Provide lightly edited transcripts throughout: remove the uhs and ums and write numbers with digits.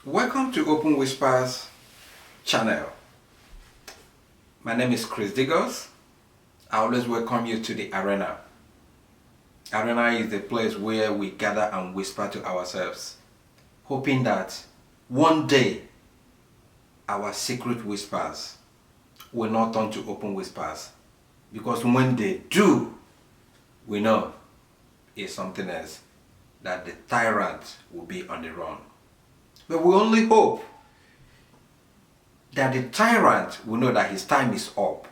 Welcome to Open Whispers channel. My name is CHURCH.THE. I always welcome you to the arena. Arena is the place where we gather and whisper to ourselves, hoping that one day our secret whispers will not turn to open whispers, because when they do, we know it's something else, that the tyrant will be on the run. But we only hope that the tyrant will know that his time is up,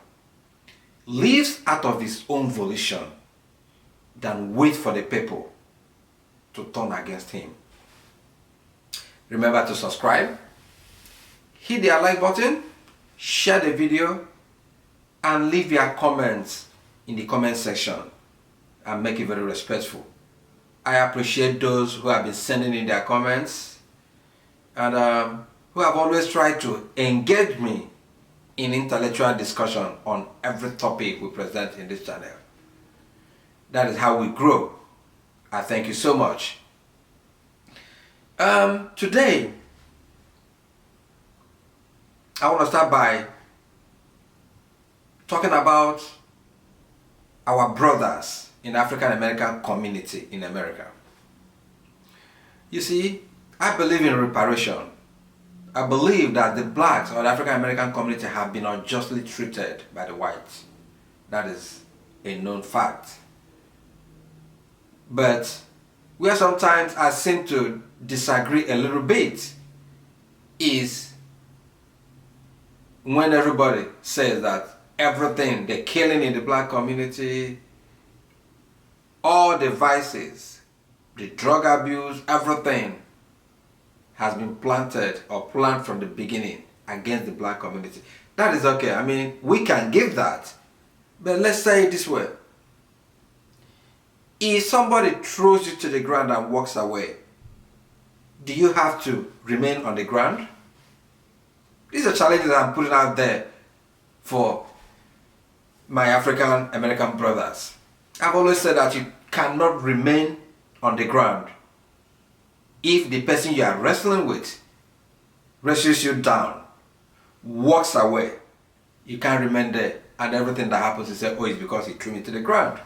lives out of his own volition, than wait for the people to turn against him. Remember to subscribe, hit the like button, share the video, and leave your comments in the comment section and make it very respectful. I appreciate those who have been sending in their comments and who have always tried to engage me in intellectual discussion on every topic we present in this channel. That is how we grow. I thank you so much. Today, I want to start by talking about our brothers in the African American community in America. You see, I believe in reparation. I believe that the blacks or the African American community have been unjustly treated by the whites. That is a known fact. But where sometimes I seem to disagree a little bit is when everybody says that everything, the killing in the black community, all the vices, the drug abuse, everything has been planted or planned from the beginning against the black community. That is okay. I mean, we can give that. But let's say it this way. If somebody throws you to the ground and walks away, do you have to remain on the ground? These are challenges I'm putting out there for my African American brothers. I've always said that you cannot remain on the ground. If the person you are wrestling with wrestles you down, walks away, you can't remain there, and everything that happens is say, oh, it's because he threw me to the ground.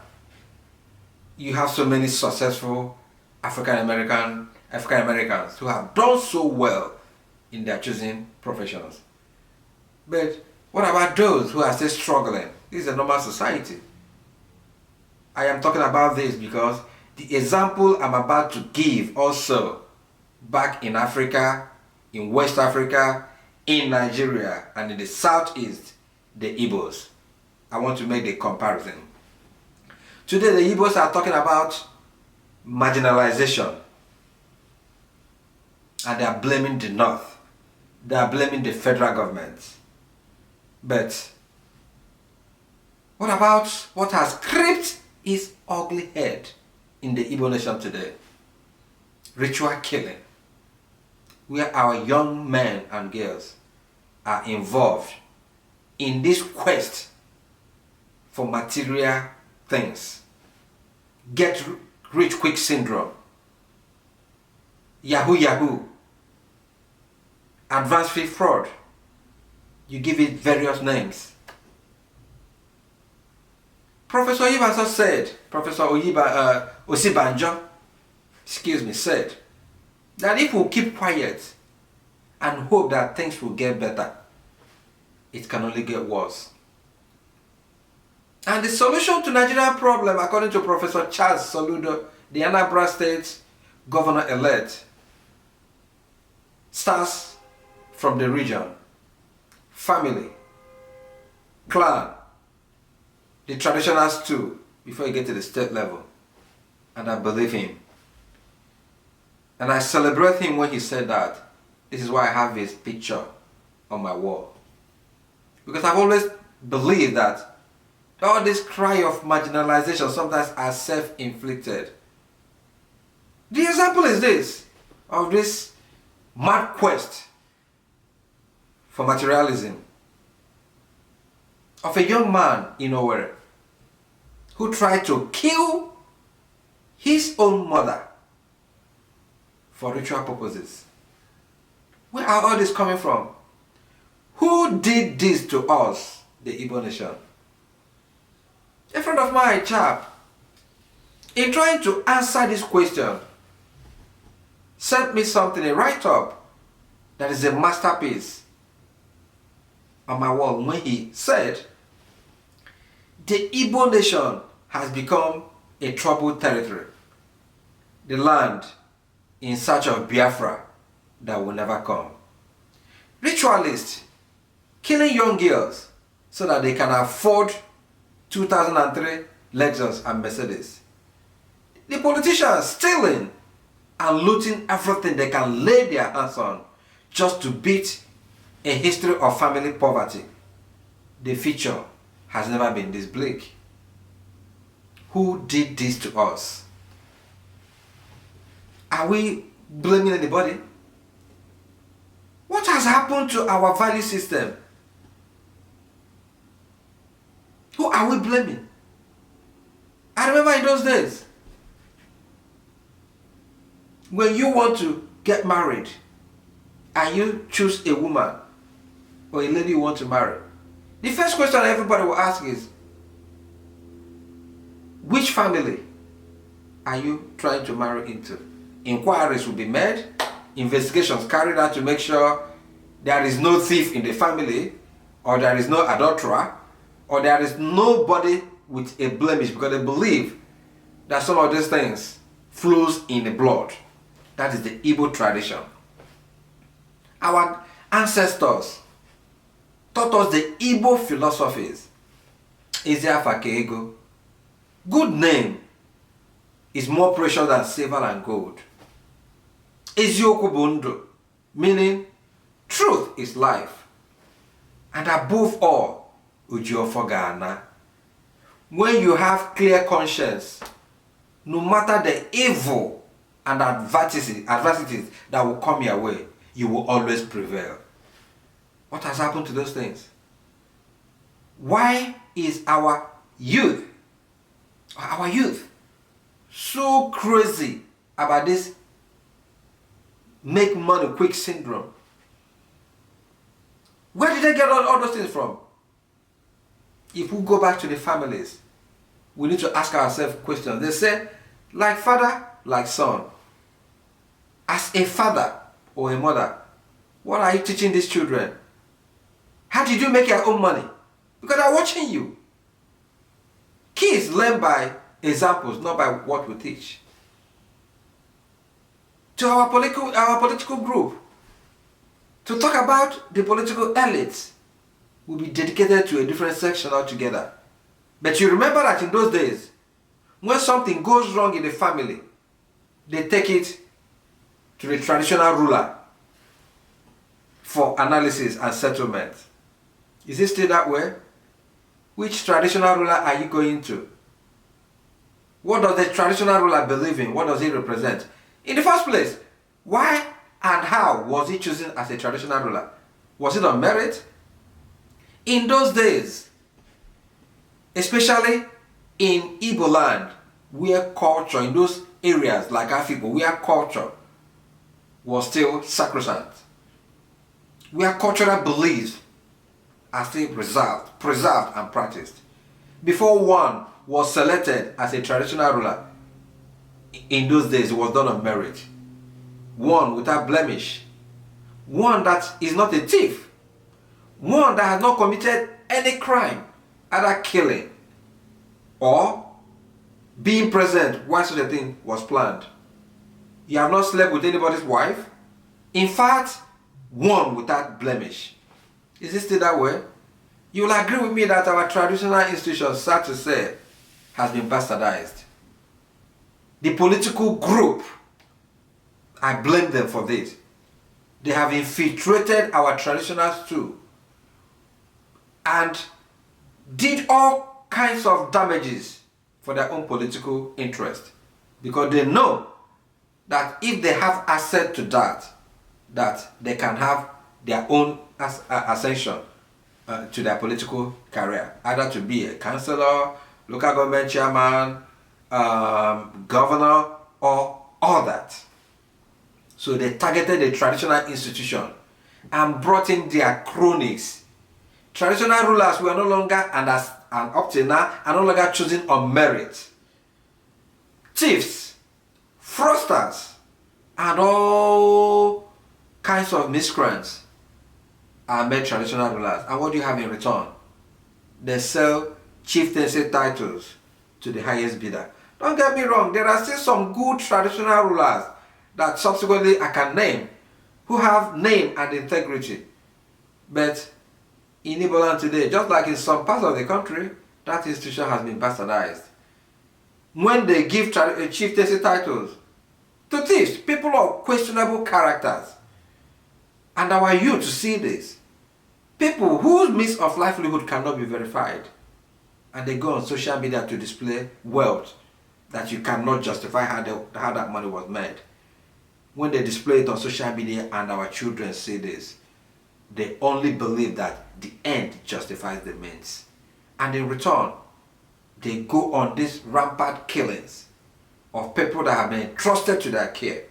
You have so many successful African Americans who have done so well in their choosing professions. But what about those who are still struggling? This is a normal society. I am talking about this because the example I'm about to give also back in Africa, in West Africa, in Nigeria, and in the Southeast, the IGBOS. I want to make the comparison. Today the IGBOS are talking about marginalization, and they are blaming the North. They are blaming the federal government. But what about what has crept its ugly head in the Igbo nation today? Ritual killing, where our young men and girls are involved in this quest for material things. Get rich quick syndrome, YAHOO, advanced fee fraud. You give it various names. Professor Oyibanjo said, Professor Osibanjo, said that if we keep quiet and hope that things will get better, it can only get worse. And the solution to Nigerian problem, according to Professor Charles Soludo, the Anambra State Governor-elect, starts from the region, family, clan, the traditional stew, before you get to the state level. And I believe him. And I celebrate him when he said that. This is why I have his picture on my wall. Because I've always believed that all this cry of marginalization sometimes are self-inflicted. The example is this, of this mad quest for materialism, of a young man in Owerri who tried to kill his own mother for ritual purposes. Where are all this coming from? Who did this to us, the Igbo nation? A friend of mine, chap, in trying to answer this question, sent me something, a write-up that is a masterpiece on my wall, when he said, the Igbo nation has become a troubled territory, the land in search of Biafra that will never come. Ritualists killing young girls so that they can afford 2003 Lexus and Mercedes. The politicians stealing and looting everything they can lay their hands on just to beat a history of family poverty. The future has never been this bleak. Who did this to us? Are we blaming anybody? What has happened to our value system? Who are we blaming? I remember in those days, when you want to get married and you choose a woman or a lady you want to marry, the first question everybody will ask is, which family are you trying to marry into? Inquiries will be made, investigations carried out to make sure there is no thief in the family, or there is no adulterer, or there is nobody with a blemish, because they believe that some of these things flows in the blood. That is the Igbo tradition. Our ancestors taught us the Igbo philosophies. Eziafakego. Good name is more precious than silver and gold. Eziokubundo, meaning truth is life. And above all, Ujiofogana. When you have clear conscience, no matter the evil and adversities that will come your way, you will always prevail. What has happened to those things? Why is our youth so crazy about this make money quick syndrome? Where did they get all those things from? If we go back to the families, we need to ask ourselves questions. They say, like father, like son. As a father or a mother, what are you teaching these children? How did you make your own money? Because they're watching you. Kids learn by examples, not by what we teach. To our political group, to talk about the political elites will be dedicated to a different section altogether. But you remember that in those days, when something goes wrong in the family, they take it to the traditional ruler for analysis and settlement. Is it still that way? Which traditional ruler are you going to? What does the traditional ruler believe in? What does he represent? In the first place, why and how was he chosen as a traditional ruler? Was it on merit? In those days, especially in Igbo land, where culture, in those areas like Afikpo, where culture was still sacrosanct, where cultural beliefs are still preserved and practiced. Before one was selected as a traditional ruler, in those days it was done on merit. One without blemish, one that is not a thief, one that has not committed any crime, either killing or being present while such a thing was planned. You have not slept with anybody's wife. In fact, one without blemish. Is it still that way? You will agree with me that our traditional institutions, sad to say, has been bastardized. The political group, I blame them for this. They have infiltrated our traditionals too and did all kinds of damages for their own political interest, because they know that if they have access to that they can have their own ascension to their political career, either to be a councillor, local government chairman, governor, or all that. So they targeted the traditional institution and brought in their cronies. Traditional rulers were no longer, and up till now, are no longer chosen on merit. Thieves, fraudsters, and all kinds of miscreants are made traditional rulers. And what do you have in return? They sell chieftaincy titles to the highest bidder. Don't get me wrong, there are still some good traditional rulers that subsequently I can name who have name and integrity. But in Igbo land today, just like in some parts of the country, that institution has been bastardized. When they give chieftaincy titles to thieves, people of questionable characters, and our youth to see this, people whose means of livelihood cannot be verified, and they go on social media to display wealth that you cannot justify how that money was made. When they display it on social media and our children see this, they only believe that the end justifies the means. And in return, they go on these rampant killings of people that have been entrusted to their care.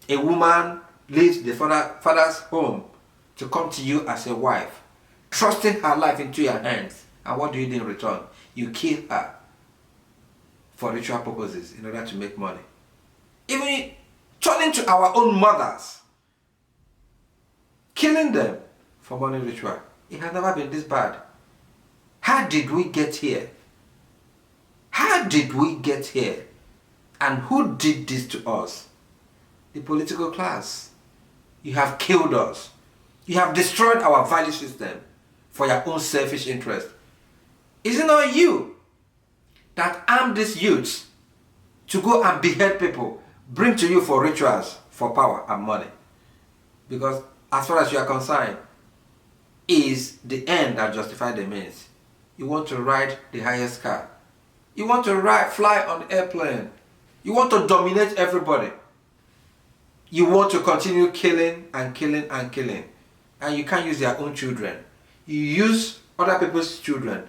A woman leaves the father's home to come to you as a wife, trusting her life into your hands. And what do you do in return? You kill her for ritual purposes in order to make money. Even turning to our own mothers, killing them for money ritual. It has never been this bad. How did we get here? How did we get here? And who did this to us? The political class. You have killed us. You have destroyed our value system for your own selfish interest. Is it not you that armed these youths to go and behead people, bring to you for rituals, for power and money? Because as far as you are concerned, is the end that justifies the means. You want to ride the highest car. You want to fly on the airplane. You want to dominate everybody. You want to continue killing and killing and killing. And you can't use their own children. You use other people's children.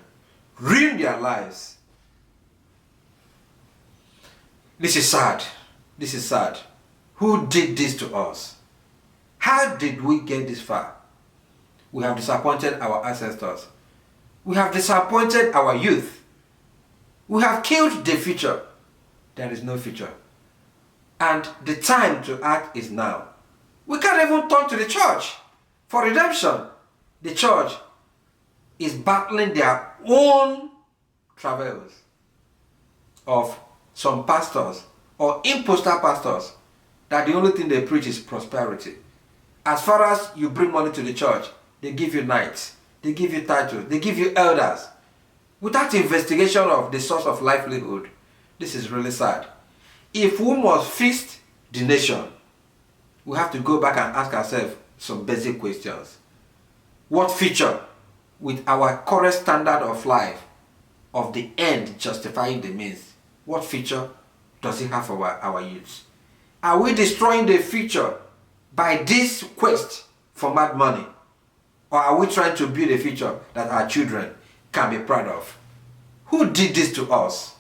Ruin their lives. This is sad. This is sad. Who did this to us? How did we get this far? We have disappointed our ancestors. We have disappointed our youth. We have killed the future. There is no future. And the time to act is now. We can't even turn to the church for redemption. The church is battling their own travails of some pastors or imposter pastors that the only thing they preach is prosperity. As far as you bring money to the church, they give you knights, they give you titles, they give you elders. Without investigation of the source of livelihood, this is really sad. If we must feast the nation, we have to go back and ask ourselves some basic questions. What future, with our current standard of life, of the end justifying the means, what future does it have for our youths? Are we destroying the future by this quest for mad money? Or are we trying to build a future that our children can be proud of? Who did this to us?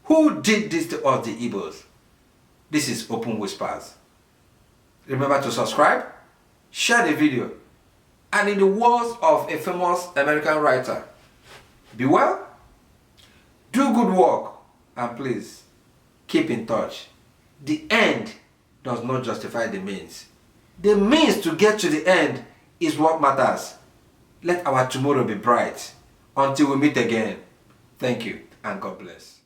Who did this to us, the Igbos? This is Open Whispers. Remember to subscribe, share the video, and in the words of a famous American writer, be well, do good work, and please keep in touch. The end does not justify the means. The means to get to the end is what matters. Let our tomorrow be bright. Until we meet again, thank you and God bless.